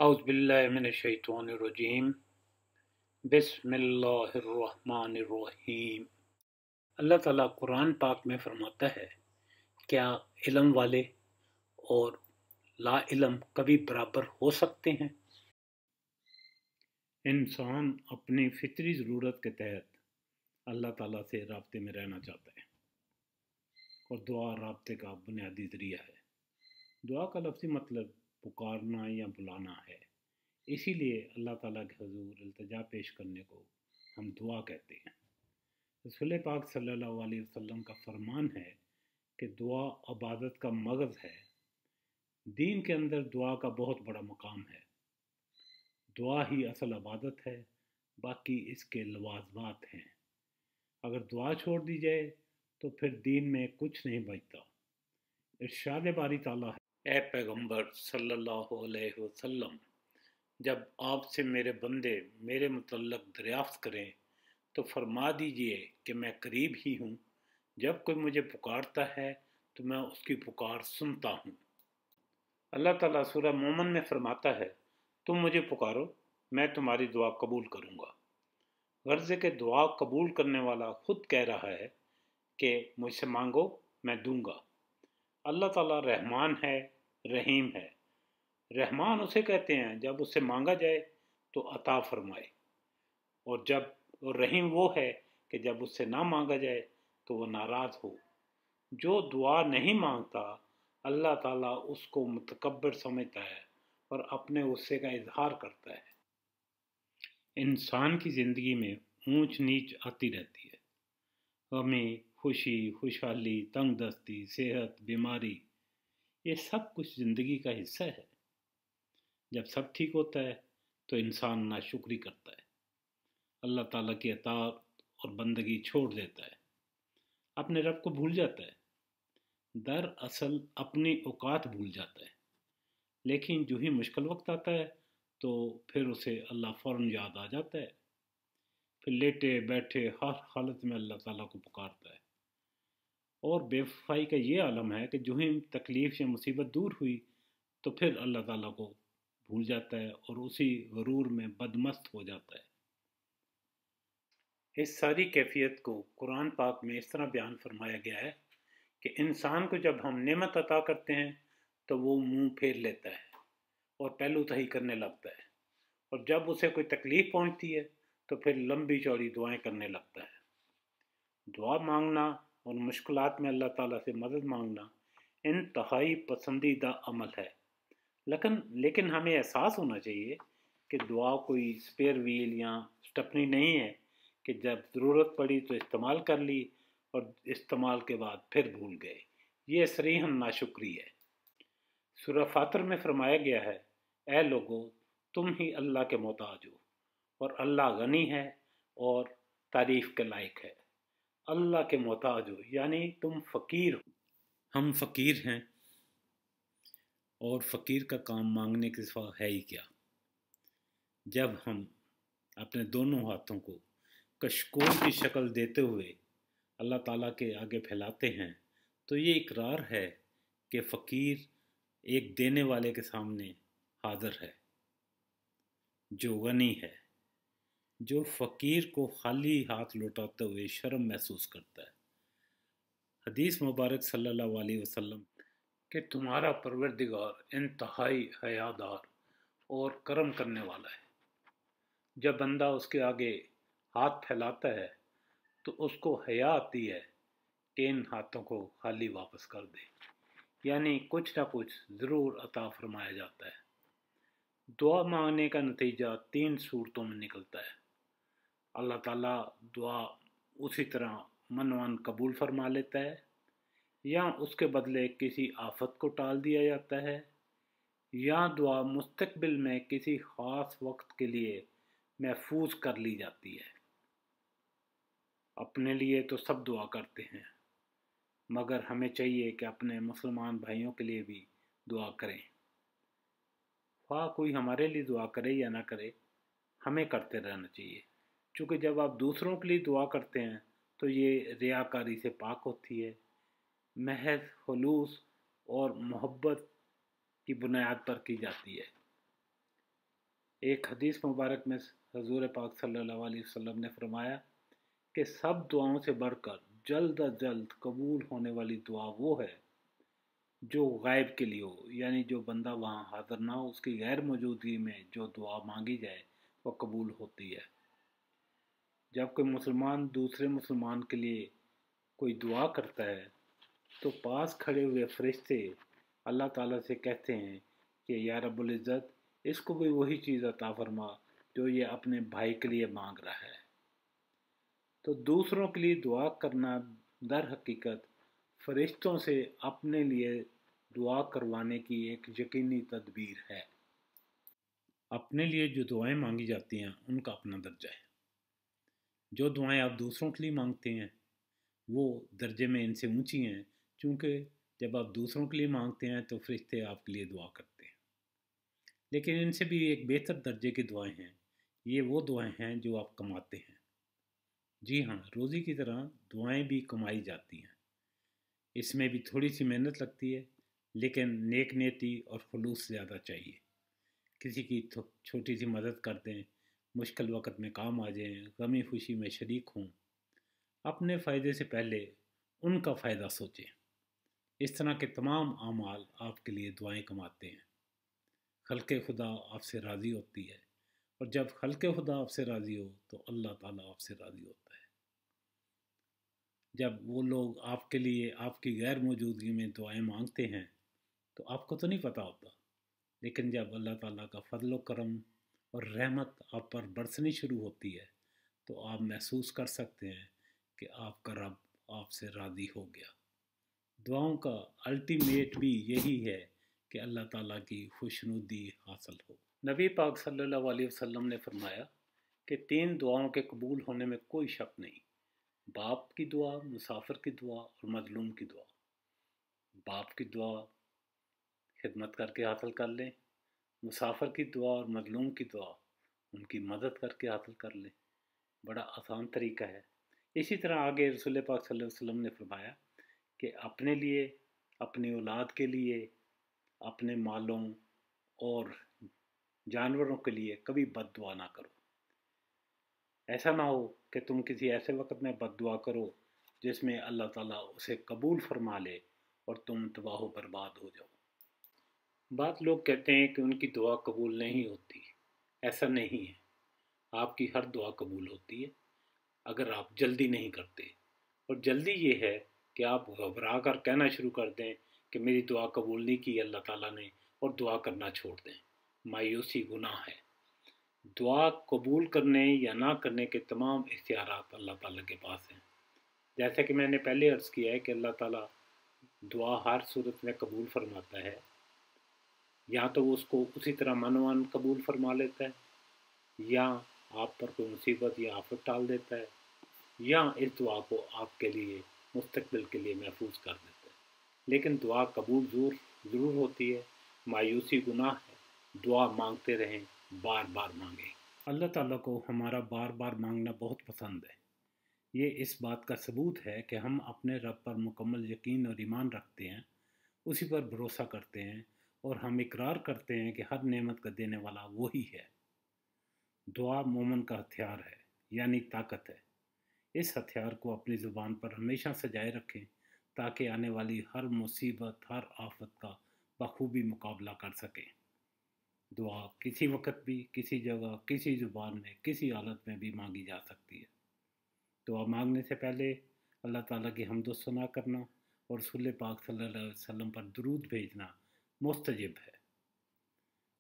औज़ुबिल्लाहिमिनश्शैतानिर्रजीम बिस्मिल्लाहिर्रहमानिर्रहीम। अल्लाह ताला कुरान पाक में फरमाता है, क्या इल्म वाले और ला इल्म कभी बराबर हो सकते हैं? इंसान अपनी फितरी ज़रूरत के तहत अल्लाह ताला से राब्ते में रहना चाहता है और दुआ राब्ते का बुनियादी ज़रिया है। दुआ का लफ्ज़ी मतलब पुकारना या बुलाना है। इसीलिए अल्लाह ताला के हुज़ूर इल्तिजा पेश करने को हम दुआ कहते हैं। रसूल पाक सल्लल्लाहु अलैहि वसल्लम का फरमान है कि दुआ इबादत का मग़ज़ है। दीन के अंदर दुआ का बहुत बड़ा मकाम है। दुआ ही असल इबादत है, बाकी इसके लवाज़मात हैं। अगर दुआ छोड़ दी जाए तो फिर दीन में कुछ नहीं बचता। इरशाद बारी ताला है, ए पैगंबर सल्लल्लाहु अलैहि वसल्लम, जब आपसे मेरे बंदे मेरे मुतल्लक दरियाफ्त करें तो फरमा दीजिए कि मैं करीब ही हूँ। जब कोई मुझे पुकारता है तो मैं उसकी पुकार सुनता हूँ। अल्लाह ताला सूरह मोमिन में फरमाता है, तुम मुझे पुकारो, मैं तुम्हारी दुआ कबूल करूँगा। गर्ज़ के दुआ कबूल करने वाला खुद कह रहा है कि मुझसे मांगो, मैं दूंगा। अल्लाह ताला रहमान है, रहीम है। रहमान उसे कहते हैं जब उससे मांगा जाए तो अता फरमाए, और रहीम वो है कि जब उससे ना मांगा जाए तो वो नाराज़ हो। जो दुआ नहीं मांगता अल्लाह ताला उसको मुतकब्बिर समझता है और अपने गुस्से का इजहार करता है। इंसान की ज़िंदगी में ऊंच नीच आती रहती है। गमी, खुशी, खुशहाली, तंगदस्ती, सेहत, बीमारी, ये सब कुछ ज़िंदगी का हिस्सा है। जब सब ठीक होता है तो इंसान नाशुक्री करता है, अल्लाह ताला की अताअत और बंदगी छोड़ देता है, अपने रब को भूल जाता है, दरअसल अपनी औकात भूल जाता है। लेकिन जो ही मुश्किल वक्त आता है तो फिर उसे अल्लाह फ़ौरन याद आ जाता है। फिर लेटे बैठे हर हालत में अल्लाह ताला को पुकारता है। और बेवफाई का ये आलम है कि जो ही तकलीफ़ या मुसीबत दूर हुई तो फिर अल्लाह ताला को भूल जाता है और उसी गरूर में बदमस्त हो जाता है। इस सारी कैफियत को कुरान पाक में इस तरह बयान फरमाया गया है कि इंसान को जब हम नेमत अता करते हैं तो वो मुंह फेर लेता है और पहलू तही करने लगता है, और जब उसे कोई तकलीफ़ पहुंचती है तो फिर लंबी चौड़ी दुआएं करने लगता है। दुआ मांगना और मुश्किलात में अल्लाह ताला से मदद मांगना इंतहाई पसंदीदा अमल है। लेकिन हमें एहसास होना चाहिए कि दुआ कोई स्पेयर व्हील या स्टपनी नहीं है कि जब ज़रूरत पड़ी तो इस्तेमाल कर ली और इस्तेमाल के बाद फिर भूल गए। ये सरीहन नाशुक्री है। सूरह फातिर में फरमाया गया है, ए लोगो, तुम ही अल्लाह के मोहताज हो और अल्लाह गनी है और तारीफ़ के लायक है। अल्लाह के मोहताज हो यानी तुम फ़कीर हो। हम फ़कीर हैं और फ़कीर का काम मांगने के सिवा है ही क्या। जब हम अपने दोनों हाथों को कशकोल की शक्ल देते हुए अल्लाह ताला के आगे फैलाते हैं तो ये इकरार है कि फ़कीर एक देने वाले के सामने हाज़िर है जो गनी है, जो फ़कीर को खाली हाथ लौटाते हुए शर्म महसूस करता है। हदीस मुबारक सल्लल्लाहु अलैहि वसल्लम कि तुम्हारा परवरदिगार इंतहाई हयादार और करम करने वाला है। जब बंदा उसके आगे हाथ फैलाता है तो उसको हया आती है कि इन हाथों को खाली वापस कर दे, यानी कुछ ना कुछ ज़रूर अता फरमाया जाता है। दुआ मांगने का नतीजा 3 सूरतों में निकलता है। अल्लाह ताला दुआ उसी तरह मनवान कबूल फरमा लेता है, या उसके बदले किसी आफत को टाल दिया जाता है, या दुआ मुस्तकबिल में किसी ख़ास वक्त के लिए महफूज कर ली जाती है। अपने लिए तो सब दुआ करते हैं, मगर हमें चाहिए कि अपने मुसलमान भाइयों के लिए भी दुआ करें। ख्वाह कोई हमारे लिए दुआ करे या ना करे, हमें करते रहना चाहिए, क्योंकि जब आप दूसरों के लिए दुआ करते हैं तो ये रियाकारी से पाक होती है, महज खुलूस और मोहब्बत की बुनियाद पर की जाती है। एक हदीस मुबारक में हजूर पाक सल्लल्लाहु अलैहि वसल्लम ने फरमाया कि सब दुआओं से बढ़कर जल्द अज जल्द कबूल होने वाली दुआ वो है जो गायब के लिए हो, यानी जो बंदा वहाँ हाजिर ना हो उसकी गैर मौजूदगी में जो दुआ मांगी जाए वो कबूल होती है। जब कोई मुसलमान दूसरे मुसलमान के लिए कोई दुआ करता है तो पास खड़े हुए फरिश्ते अल्लाह ताला से कहते हैं कि या रब्बुल इज़्ज़त इसको भी वही चीज़ अता फरमा जो ये अपने भाई के लिए मांग रहा है। तो दूसरों के लिए दुआ करना दर हकीकत फरिश्तों से अपने लिए दुआ करवाने की एक यकीनी तदबीर है। अपने लिए जो दुआएं मांगी जाती हैं उनका अपना दर्जा है। जो दुआएं आप दूसरों के लिए मांगते हैं वो दर्जे में इनसे ऊंची हैं, क्योंकि जब आप दूसरों के लिए मांगते हैं तो फरिश्ते आपके लिए दुआ करते हैं। लेकिन इनसे भी एक बेहतर दर्जे की दुआएं हैं। ये वो दुआएं हैं जो आप कमाते हैं। जी हाँ, रोज़ी की तरह दुआएं भी कमाई जाती हैं। इसमें भी थोड़ी सी मेहनत लगती है, लेकिन नेक नीयती और खुलूस ज़्यादा चाहिए। किसी की छोटी सी मदद कर दें, मुश्किल वक्त में काम आ जाएं, गमी खुशी में शरीक हों, अपने फ़ायदे से पहले उनका फ़ायदा सोचें। इस तरह के तमाम आमाल आपके लिए दुआएं कमाते हैं। खल्क़े खुदा आपसे राज़ी होती है, और जब खल्क़े खुदा आपसे राज़ी हो तो अल्लाह ताला आपसे राज़ी होता है। जब वो लोग आपके लिए आपकी गैर मौजूदगी में दुआएं मांगते हैं तो आपको तो नहीं पता होता, लेकिन जब अल्लाह ताला का फजल करम और रहमत आप पर बरसनी शुरू होती है तो आप महसूस कर सकते हैं कि आपका रब आपसे राज़ी हो गया। दुआओं का अल्टीमेट भी यही है कि अल्लाह ताला की खुशनुदी हासिल हो। नबी पाक सल्लल्लाहु अलैहि वसल्लम ने फरमाया कि 3 दुआओं के कबूल होने में कोई शक नहीं: बाप की दुआ, मुसाफिर की दुआ और मजलूम की दुआ। बाप की दुआ खिदमत करके हासिल कर लें, मुसाफिर की दुआ और मजलूम की दुआ उनकी मदद करके हासिल कर लें। बड़ा आसान तरीका है। इसी तरह आगे रसूल पाक सल्लल्लाहु अलैहि वसल्लम ने फरमाया कि अपने लिए, अपनी औलाद के लिए, अपने मालों और जानवरों के लिए कभी बद दुआ ना करो। ऐसा ना हो कि तुम किसी ऐसे वक्त में बद दुआ करो जिसमें अल्लाह ताला उसे कबूल फरमा ले और तुम तबाह बर्बाद हो जाओ। बात लोग कहते हैं कि उनकी दुआ कबूल नहीं होती। ऐसा नहीं है। आपकी हर दुआ कबूल होती है अगर आप जल्दी नहीं करते। और जल्दी ये है कि आप घबरा कर कहना शुरू कर दें कि मेरी दुआ कबूल नहीं की अल्लाह ताला ने, और दुआ करना छोड़ दें। मायूसी गुनाह है। दुआ कबूल करने या ना करने के तमाम इख्तियारात अल्लाह ताला के पास हैं। जैसा कि मैंने पहले अर्ज़ किया है कि अल्लाह ताला दुआ हर सूरत में कबूल फरमाता है। या तो वो उसको उसी तरह मनोवन कबूल फरमा लेता है, या आप पर कोई मुसीबत या आफत टाल देता है, या इस दुआ को आपके लिए मुस्तकबिल के लिए महफूज कर देता है। लेकिन दुआ कबूल ज़रूर होती है। मायूसी गुनाह है। दुआ मांगते रहें, बार बार मांगें। अल्लाह ताला को हमारा बार बार मांगना बहुत पसंद है। ये इस बात का सबूत है कि हम अपने रब पर मुकम्मल यकीन और ईमान रखते हैं, उसी पर भरोसा करते हैं, और हम इकरार करते हैं कि हर नेमत का देने वाला वही है। दुआ मोमिन का हथियार है, यानी ताकत है। इस हथियार को अपनी ज़ुबान पर हमेशा सजाए रखें ताकि आने वाली हर मुसीबत, हर आफत का बखूबी मुकाबला कर सकें। दुआ किसी वक्त भी, किसी जगह, किसी ज़ुबान में, किसी हालत में भी मांगी जा सकती है। दुआ मांगने से पहले अल्लाह ताला की हम्द व सना करना और रसूल पाक सल्लल्लाहु अलैहि वसल्लम पर दुरूद भेजना मुस्तजिब है।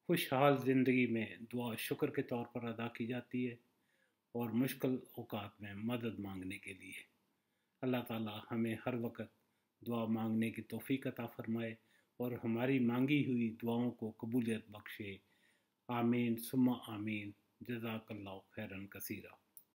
खुशहाल ज़िंदगी में दुआ शुक्र के तौर पर अदा की जाती है और मुश्किल औकात में मदद मांगने के लिए। अल्लाह ताला हमें हर वक्त दुआ मांगने की तौफीक अता फ़रमाए और हमारी मांगी हुई दुआओं को कबूलियत बख्शे। आमीन सुम्मा आमीन। जज़ाकल्लाहु खैरन कसीरा।